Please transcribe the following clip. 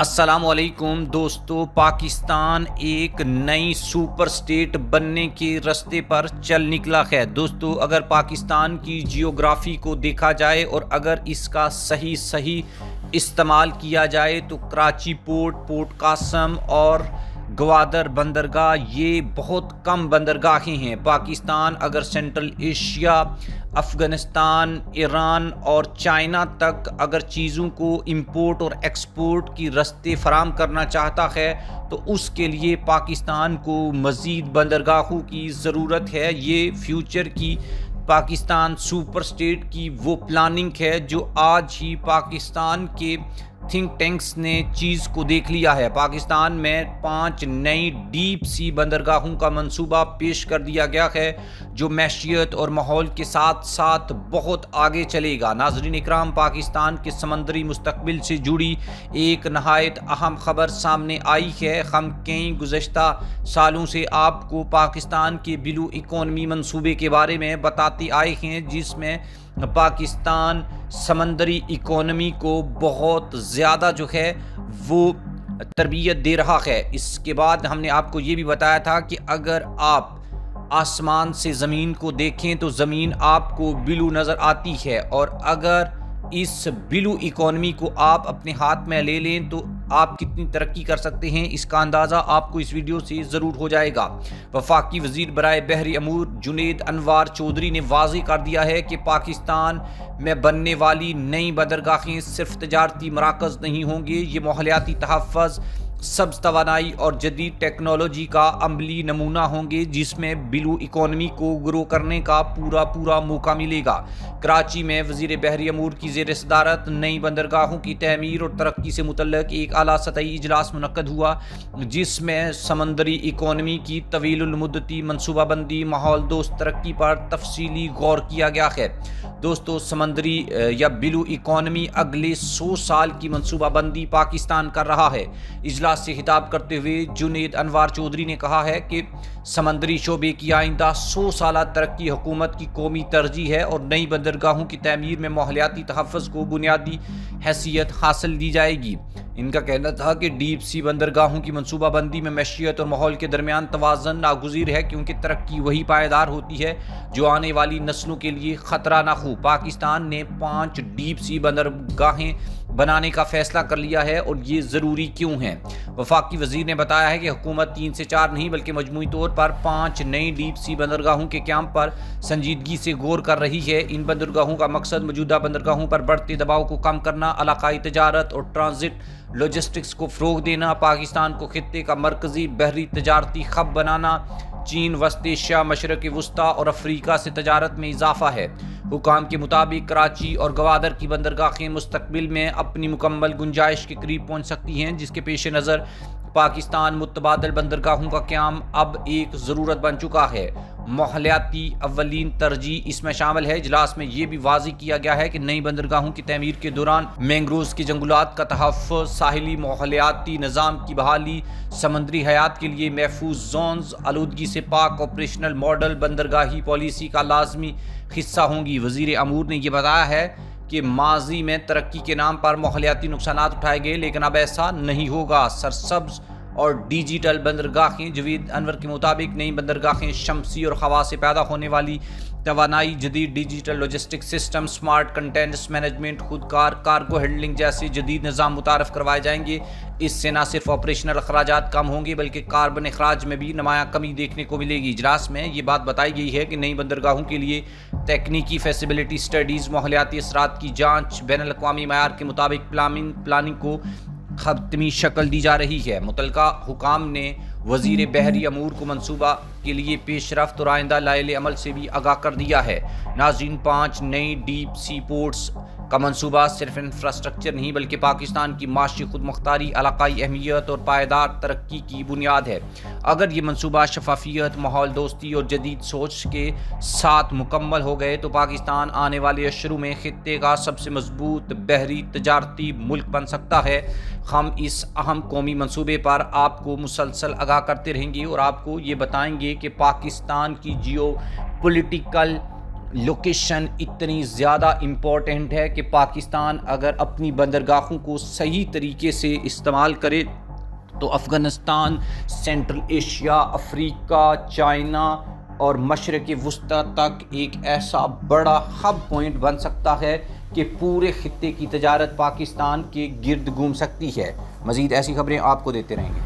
السلام علیکم دوستو، پاکستان ایک نئی سپر سٹیٹ بننے کے راستے پر چل نکلا ہے۔ دوستو، اگر پاکستان کی جیوگرافی کو دیکھا جائے اور اگر اس کا صحیح استعمال کیا جائے تو کراچی پورٹ قاسم اور گوادر بندرگاہ یہ بہت کم بندرگاہیں ہیں۔ پاکستان اگر سینٹرل ایشیا، افغانستان، ایران اور چائنا تک اگر چیزوں کو امپورٹ اور ایکسپورٹ کی راستے فراہم کرنا چاہتا ہے تو اس کے لیے پاکستان کو مزید بندرگاہوں کی ضرورت ہے۔ یہ فیوچر کی پاکستان سپر سٹیٹ کی وہ پلاننگ ہے جو آج ہی پاکستان کے تھنک ٹینکس نے چیز کو دیکھ لیا ہے۔ پاکستان میں 5 نئی ڈیپ سی بندرگاہوں کا منصوبہ پیش کر دیا گیا ہے جو معیشت اور ماحول کے ساتھ ساتھ بہت آگے چلے گا۔ ناظرین اکرام، پاکستان کے سمندری مستقبل سے جڑی ایک نہایت اہم خبر سامنے آئی ہے۔ ہم کئی گزشتہ سالوں سے آپ کو پاکستان کے بلو اکانومی منصوبے کے بارے میں بتاتے آئے ہیں، جس میں پاکستان سمندری اکانومی کو بہت زیادہ وہ تربیت دے رہا ہے۔ اس کے بعد ہم نے آپ کو یہ بھی بتایا تھا کہ اگر آپ آسمان سے زمین کو دیکھیں تو زمین آپ کو بلو نظر آتی ہے، اور اگر اس بلو اکانومی کو آپ اپنے ہاتھ میں لے لیں تو آپ کتنی ترقی کر سکتے ہیں، اس کا اندازہ آپ کو اس ویڈیو سے ضرور ہو جائے گا۔ وفاقی وزیر برائے بحری امور جنید انوار چودھری نے واضح کر دیا ہے کہ پاکستان میں بننے والی نئی بندرگاہیں صرف تجارتی مراکز نہیں ہوں گے، یہ ماحولیاتی تحفظ، سبز توانائی اور جدید ٹیکنالوجی کا عملی نمونہ ہوں گے، جس میں بلو اکانومی کو گرو کرنے کا پورا موقع ملے گا۔ کراچی میں وزیر بحری امور کی زیر صدارت نئی بندرگاہوں کی تعمیر اور ترقی سے متعلق ایک اعلیٰ سطحی اجلاس منعقد ہوا، جس میں سمندری اکانومی کی طویل المدتی منصوبہ بندی، ماحول دوست ترقی پر تفصیلی غور کیا گیا ہے۔ دوستو، سمندری یا بلو اکانومی اگلے 100 سال کی منصوبہ بندی پاکستان کر رہا ہے۔ اجلاس سے خطاب کرتے ہوئے جنید انوار چودھری نے کہا ہے کہ سمندری شعبے کی آئندہ 100 سالہ ترقی حکومت کی قومی ترجیح ہے اور نئی بندرگاہوں کی تعمیر میں ماحولیاتی تحفظ کو بنیادی حیثیت حاصل دی جائے گی۔ ان کا کہنا تھا کہ ڈیپ سی بندرگاہوں کی منصوبہ بندی میں معیشت اور ماحول کے درمیان توازن ناگزیر ہے، کیونکہ ترقی وہی پائیدار ہوتی ہے جو آنے والی نسلوں کے لیے خطرہ نہ ہو۔ پاکستان نے 5 ڈیپ سی بندرگاہیں بنانے کا فیصلہ کر لیا ہے، اور یہ ضروری کیوں ہیں؟ وفاقی وزیر نے بتایا ہے کہ حکومت 3 سے 4 نہیں بلکہ مجموعی طور پر 5 نئی ڈیپ سی بندرگاہوں کے قیام پر سنجیدگی سے غور کر رہی ہے۔ ان بندرگاہوں کا مقصد موجودہ بندرگاہوں پر بڑھتے دباؤ کو کم کرنا، علاقائی تجارت اور ٹرانزٹ لاجسٹکس کو فروغ دینا، پاکستان کو خطے کا مرکزی بحری تجارتی ہب بنانا، چین، وسط ایشیا، مشرق وسطیٰ اور افریقہ سے تجارت میں اضافہ ہے۔ حکام کے مطابق کراچی اور گوادر کی بندرگاہیں مستقبل میں اپنی مکمل گنجائش کے قریب پہنچ سکتی ہیں، جس کے پیش نظر پاکستان متبادل بندرگاہوں کا قیام اب ایک ضرورت بن چکا ہے۔ ماحولیاتی اولین ترجیح اس میں شامل ہے۔ اجلاس میں یہ بھی واضح کیا گیا ہے کہ نئی بندرگاہوں کی تعمیر کے دوران مینگرووز کے جنگلات کا تحفظ، ساحلی ماحولیاتی نظام کی بحالی، سمندری حیات کے لیے محفوظ زونز، آلودگی سے پاک آپریشنل ماڈل بندرگاہی پالیسی کا لازمی حصہ ہوں گی۔ وزیر امور نے یہ بتایا ہے کہ ماضی میں ترقی کے نام پر ماحولیاتی نقصانات اٹھائے گئے، لیکن اب ایسا نہیں ہوگا۔ سرسبز اور ڈیجیٹل بندرگاہیں: جنید انور کے مطابق نئی بندرگاہیں شمسی اور ہوا سے پیدا ہونے والی توانائی، جدید digital logistic system, smart containers management, خودکار کارگو ہینڈلنگ جیسے جدید نظام متعارف کروائے جائیں گے۔ اس سے نہ صرف آپریشنل اخراجات کم ہوں گے بلکہ کاربن اخراج میں بھی نمایاں کمی دیکھنے کو ملے گی۔ اجلاس میں یہ بات بتائی گئی ہے کہ نئی بندرگاہوں کے لیے تکنیکی فیزیبلٹی اسٹڈیز، ماحولیاتی اثرات کی جانچ، بین الاقوامی معیار کے مطابق پلاننگ کو حتمی شکل دی جا رہی ہے۔ متعلقہ حکام نے وزیر بحری امور کو منصوبہ کے لیے پیش رفت اور آئندہ لائحہ عمل سے بھی آگاہ کر دیا ہے۔ ناظرین، 5 نئی ڈیپ سی پورٹس کا منصوبہ صرف انفراسٹرکچر نہیں بلکہ پاکستان کی معاشی خود مختاری، علاقائی اہمیت اور پائیدار ترقی کی بنیاد ہے۔ اگر یہ منصوبہ شفافیت، ماحول دوستی اور جدید سوچ کے ساتھ مکمل ہو گئے تو پاکستان آنے والے اشروں میں خطے کا سب سے مضبوط بحری تجارتی ملک بن سکتا ہے۔ ہم اس اہم قومی منصوبے پر آپ کو مسلسل آگاہ کرتے رہیں گے اور آپ کو یہ بتائیں گے کہ پاکستان کی جیو پولیٹیکل لوکیشن اتنی زیادہ امپورٹنٹ ہے کہ پاکستان اگر اپنی بندرگاہوں کو صحیح طریقے سے استعمال کرے تو افغانستان سینٹرل ایشیا، افریقہ، چائنا اور مشرق وسطیٰ تک ایک ایسا بڑا ہب پوائنٹ بن سکتا ہے کہ پورے خطے کی تجارت پاکستان کے گرد گھوم سکتی ہے۔ مزید ایسی خبریں آپ کو دیتے رہیں گے۔